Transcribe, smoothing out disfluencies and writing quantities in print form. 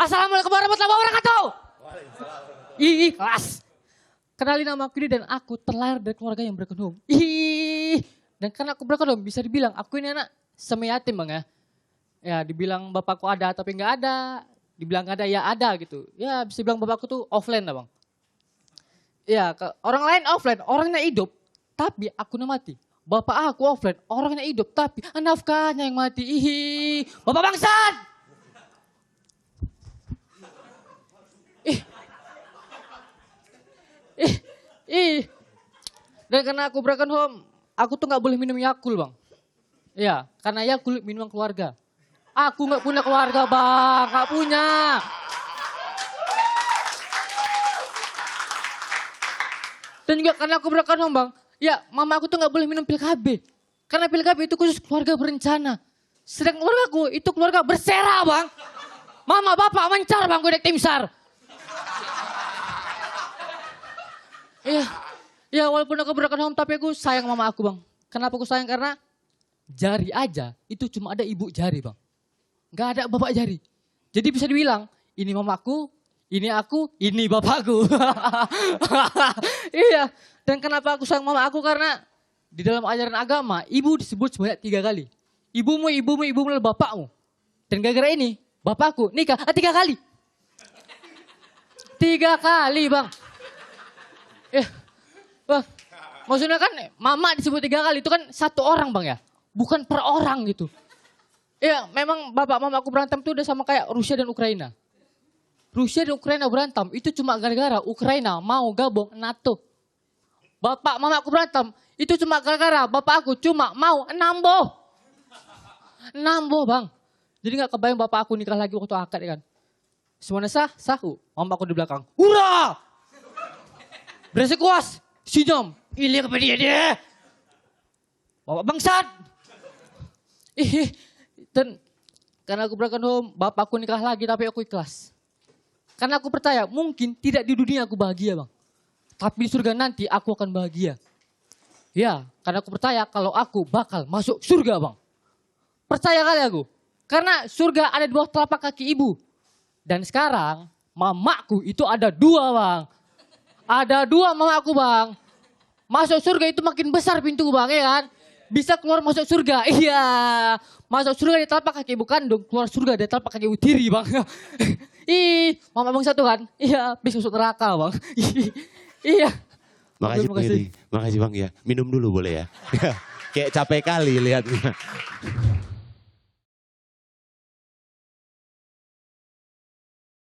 Assalamualaikum warahmatullahi wabarakatuh. Ih, kelas. Kenalin nama aku ini dan aku terlahir dari keluarga yang broken home. Ih, dan karena aku broken home bisa dibilang aku ini anak semi yatim bang ya. Ya dibilang bapakku ada tapi nggak ada. Dibilang ada ya ada gitu. Ya bisa bilang bapakku tuh offline lah bang. Ya orang lain offline, orangnya hidup. Tapi aku mati. Bapak aku offline, orangnya hidup. Tapi nafkahnya yang mati. Ih, bapak bangsat. Dan karena aku broken home, aku tuh nggak boleh minum Yakult bang. Ya, karena Yakult minuman keluarga. Aku nggak punya keluarga bang, nggak punya. Dan juga karena aku broken home bang, ya mama aku tuh nggak boleh minum pil KB. Karena pil KB itu khusus keluarga berencana. Sedang keluarga aku itu keluarga bersera bang. Mama bapak mencar bang, gue tim SAR. Iya, ya walaupun aku broken home tapi aku sayang mama aku bang. Kenapa aku sayang? Karena jari aja itu cuma ada ibu jari bang. Gak ada bapak jari. Jadi bisa dibilang ini mamaku, ini aku, ini bapakku. Iya, dan kenapa aku sayang mama aku? Karena di dalam ajaran agama ibu disebut sebanyak 3 kali. Ibumu adalah bapakmu. Dan gara-gara ini bapakku nikah 3 kali. 3 kali bang. Bang, maksudnya kan mama disebut 3 kali itu kan 1 orang bang ya. Bukan per orang gitu. Ya memang bapak mama aku berantem tuh udah sama kayak Rusia dan Ukraina. Rusia dan Ukraina berantem itu cuma gara-gara Ukraina mau gabung NATO. Bapak mama aku berantem itu cuma gara-gara bapak aku cuma mau namboh. Namboh bang. Jadi gak kebayang bapak aku nikah lagi waktu akad ya kan. Semuanya sahu. Mama aku di belakang. Hurrah! Berasa kuas. Senyum. Ilir kepada dia. Bapak bangsat. Dan karena aku broken home, bapakku nikah lagi tapi aku ikhlas. Karena aku percaya mungkin tidak di dunia aku bahagia bang. Tapi di surga nanti aku akan bahagia. Ya, karena aku percaya kalau aku bakal masuk surga bang. Percaya kali aku. Karena surga ada di bawah telapak kaki ibu. Dan sekarang mamaku itu ada 2 bang. Ada 2 mamaku bang. Masuk surga itu makin besar pintu bang ya kan. Bisa keluar masuk surga. Iya. Masuk surga di telapak kaki ibu kandung. Keluar surga di telapak kaki ibu tiri bang. Mama bang satu kan. Iya. Bisa masuk neraka bang. Iya. Makasih Bang Edi. Makasih Bang ya. Minum dulu boleh ya. Kayak capek kali lihatnya.